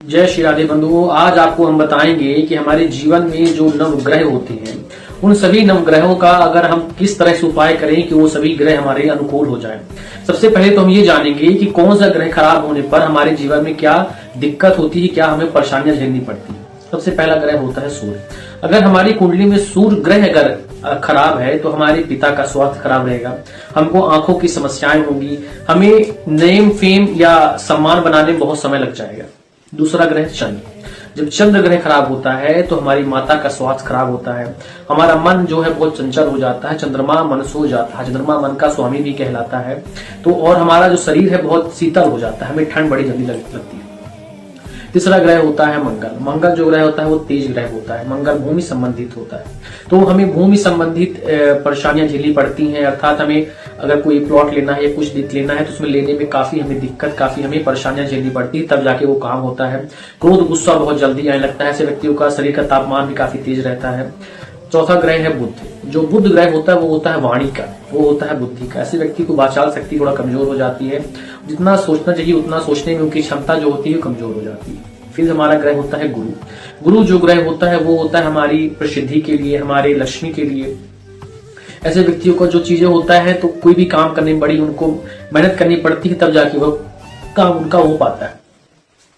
जय श्री राधे बंधुओं। आज आपको हम बताएंगे कि हमारे जीवन में जो नवग्रह होते हैं उन सभी नवग्रहों का अगर हम किस तरह से उपाय करें कि वो सभी ग्रह हमारे अनुकूल हो जाएं। सबसे पहले तो हम ये जानेंगे कि कौन सा ग्रह खराब होने पर हमारे जीवन में क्या दिक्कत होती है, क्या हमें परेशानियां झेलनी पड़ती है। सबसे पहला ग्रह होता है सूर्य। अगर हमारी कुंडली में सूर्य ग्रह अगर खराब है तो हमारे पिता का स्वास्थ्य खराब रहेगा, हमको आंखों की समस्याएं होंगी, हमें नेम फेम या सम्मान बनाने में बहुत समय लग जाएगा। दूसरा ग्रह चंद्र। जब चंद्र ग्रह खराब होता है तो हमारी माता का स्वास्थ्य खराब होता है, हमारा मन जो है बहुत चंचल हो जाता है। चंद्रमा मन सो जाता है, चंद्रमा मन का स्वामी भी कहलाता है। तो और हमारा जो शरीर है बहुत शीतल हो जाता है, हमें ठंड बड़ी जल्दी लगती है। तीसरा ग्रह होता है मंगल। मंगल जो ग्रह होता है वो तेज ग्रह होता है। मंगल भूमि संबंधित होता है, तो हमें भूमि संबंधित परेशानियां झेलनी पड़ती हैं। अर्थात हमें अगर कोई प्लॉट लेना है या कुछ लेना है तो उसमें लेने में काफी हमें दिक्कत, काफी हमें परेशानियां झेलनी पड़ती है, तब जाके वो काम होता है। क्रोध गुस्सा बहुत जल्दी आने लगता है। ऐसे व्यक्तियों का शरीर का तापमान भी काफी तेज रहता है। चौथा ग्रह है बुध। जो बुध ग्रह होता है वो होता है वाणी का, वो होता है बुद्धि का। ऐसे व्यक्ति को वाचाल शक्ति थोड़ा कमजोर हो जाती है, जितना सोचना चाहिए उतना सोचने में उनकी क्षमता जो होती है कमजोर हो जाती है। फिर हमारा ग्रह होता है गुरु। गुरु जो ग्रह होता है वो होता है हमारी प्रसिद्धि के लिए, हमारे लक्ष्मी के लिए। ऐसे व्यक्तियों को जो चीजें होता है तो कोई भी काम करने में बड़ी उनको मेहनत करनी पड़ती है, तब जाके वो काम उनका हो पाता है।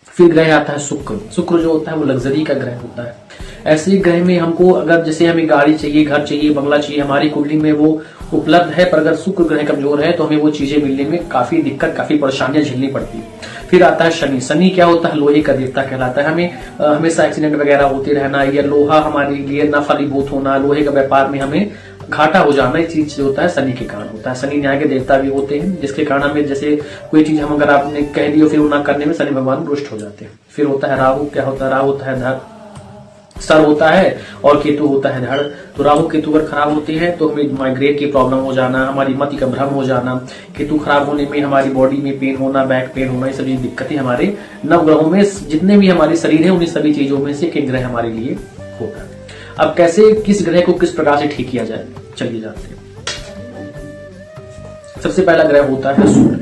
फिर ग्रह आता है शुक्र। शुक्र जो होता है वो लग्जरी का ग्रह होता है। ऐसे ग्रह में हमको अगर जैसे हमें गाड़ी चाहिए, घर चाहिए, बंगला चाहिए, हमारी कुंडली में वो उपलब्ध है, पर अगर शुक्र ग्रह कमजोर है तो हमें वो चीजें मिलने में काफी दिक्कत, काफी परेशानियां झेलनी पड़ती है। फिर आता है शनि। शनि क्या होता है? लोहे का देवता कहलाता है। हमें हमेशा एक्सीडेंट वगैरह होते रहना या लोहा हमारे लिए न फलीभूत होना, लोहे का व्यापार में हमें घाटा हो जाना, ये चीज जो होता है शनि के कारण होता है। शनि न्याय के देवता भी होते हैं, जिसके कारण हमें जैसे कोई चीज हम अगर आपने कह दी फिर वो ना करने में शनि भगवान रुष्ट हो जाते हैं। फिर होता है राहु। क्या होता है? राहु होता है धड़, सर होता है, और केतु होता है धड़। तो राहु केतु अगर खराब होती है तो हमें माइग्रेन की प्रॉब्लम हो जाना, हमारी मति का भ्रम हो जाना, केतु खराब होने में हमारी बॉडी में पेन होना, बैक पेन होना, ये सभी दिक्कतें हमारे नवग्रहों में जितने भी हमारे शरीर है उन्हीं सभी चीजों में से एक ग्रह हमारे लिए होता है। अब कैसे किस ग्रह को किस प्रकार से ठीक किया जाए, चलिए जानते हैं। सबसे पहला ग्रह होता है सूर्य।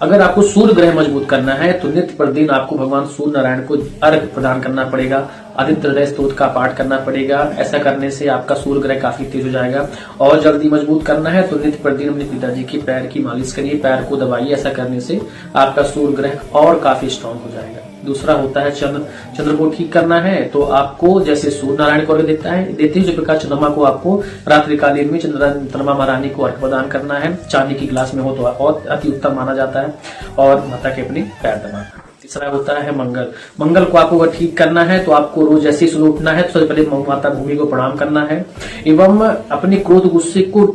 अगर आपको सूर्य ग्रह मजबूत करना है तो नित्य प्रतिदिन आपको भगवान सूर्य नारायण को अर्घ्य प्रदान करना पड़ेगा, आदित्य हृदय स्तोत्र का पाठ करना पड़ेगा। ऐसा करने से आपका सूर्य ग्रह काफी तेज हो जाएगा। और जल्दी मजबूत करना है तो नित्य प्रतिदिन अपने पिताजी के पैर की मालिश करिए, पैर को दबाइए। ऐसा करने से आपका सूर्य ग्रह और काफी स्ट्रांग हो जाएगा। दूसरा होता है चंद्र। चंद्र को ठीक करना है तो आपको जैसे सूर्य नारायण को अर्घ्य देते हैं जो प्रकार चंद्रमा को आपको रात्रिकालीन में चंद्रमा महारानी को अर्घ्य प्रदान करना है। चांदी की गिलास में हो तो और अति उत्तम माना जाता है, और माता के अपने पैर दबाना। तीसरा होता है मंगल। मंगल को आपको अगर ठीक करना है तो आपको रोज जैसे ही सुबह उठना है तो सबसे पहले माता भूमि को प्रणाम करना है, एवं अपने क्रोध गुस्से को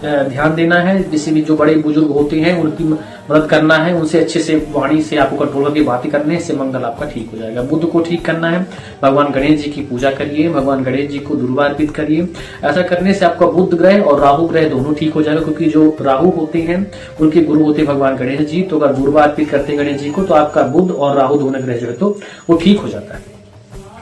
ध्यान देना है। जिससे भी जो बड़े बुजुर्ग होते हैं उनकी मदद करना है, उनसे अच्छे से वाणी से आपको कंट्रोल करके बातें करने से मंगल आपका ठीक हो जाएगा। बुध को ठीक करना है, भगवान गणेश जी की पूजा करिए, भगवान गणेश जी को दुर्वा अर्पित करिए। ऐसा करने से आपका बुध ग्रह और राहु ग्रह दोनों ठीक हो जाएगा, क्योंकि जो राहु होते हैं उनके गुरु होते हैं भगवान गणेश जी। तो अगर दुर्वा अर्पित करते हैं गणेश जी को तो आपका बुध और राहु दोनों ग्रह जो है तो वो ठीक हो जाता है।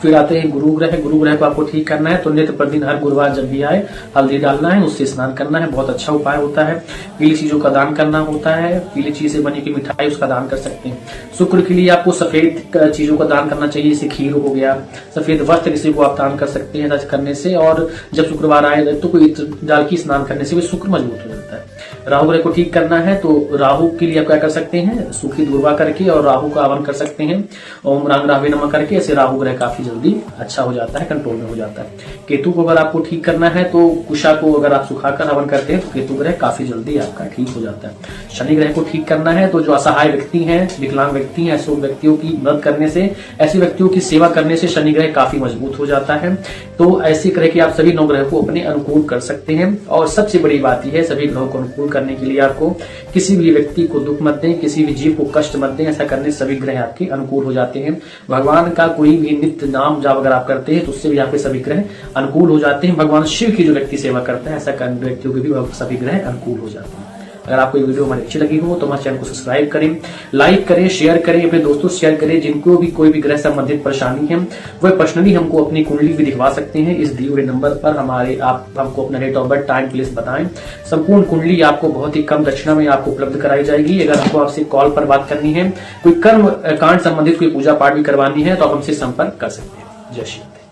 फिर आते हैं गुरु ग्रह। गुरु ग्रह को आपको ठीक करना है तो नित्य प्रतिदिन हर गुरुवार जब भी आए हल्दी डालना है, उससे स्नान करना है, बहुत अच्छा उपाय होता है। पीली चीजों का दान करना होता है, पीली चीज से बनी की मिठाई उसका दान कर सकते हैं। शुक्र के लिए आपको सफेद चीजों का दान करना चाहिए, जैसे खीर हो गया, सफेद वस्त्र किसी को आप दान कर सकते हैं। ऐसा करने से और जब शुक्रवार आए तो कोई डाल की स्नान करने से भी शुक्र मजबूत हो जाता है। राहु ग्रह को ठीक करना है तो राहु के लिए आप क्या कर सकते हैं, सूखी दूर्वा करके और राहु का आवन कर सकते हैं, ओम रांग रावे नमः करके। ऐसे राहु ग्रह काफी जल्दी अच्छा हो जाता है, कंट्रोल में हो जाता है। केतु को अगर आपको ठीक करना है तो कुशा को अगर आप सुखाकर हवन करते हैं तो केतु ग्रह काफी जल्दी आपका ठीक हो जाता है। शनि ग्रह को ठीक करना है तो जो असहाय व्यक्ति हैं, विकलांग व्यक्ति हैं, ऐसे व्यक्तियों की मदद करने से, ऐसे व्यक्तियों की सेवा करने से शनि ग्रह काफी मजबूत हो जाता है। तो ऐसे ग्रह की आप सभी 9 ग्रह को अपने अनुकूल कर सकते हैं। और सबसे बड़ी बात यह है, सभी ग्रहों को अनुकूल करने के लिए आपको किसी भी व्यक्ति को दुख मत दें, किसी भी जीव को कष्ट मत दें। ऐसा करने सभी ग्रह आपके अनुकूल हो जाते हैं। भगवान का कोई भी नित्य नाम जाप अगर आप करते हैं तो उससे भी आपके सभी ग्रह अनुकूल हो जाते हैं। भगवान शिव की जो व्यक्ति सेवा करते हैं ऐसा करने व्यक्तियों के भी सभी ग्रह अनुकूल हो जाते हैं। अगर आपको ये वीडियो हमारी अच्छी लगी हो तो हमारे चैनल को सब्सक्राइब करें, लाइक करें, शेयर करें, अपने दोस्तों से शेयर करें। जिनको भी कोई भी ग्रह संबंधित परेशानी है वह पर्सनली हमको अपनी कुंडली भी दिखवा सकते हैं। इस दिए हुए नंबर पर आप हमको अपना date of birth, time, place बताएं। संपूर्ण कुंडली आपको बहुत ही कम दक्षिणा में आपको उपलब्ध कराई जाएगी। अगर हमको आपसे कॉल पर बात करनी है, कोई कर्म कांड संबंधित कोई पूजा पाठ भी करवानी है तो आप हमसे संपर्क कर सकते हैं। जय श्री राम।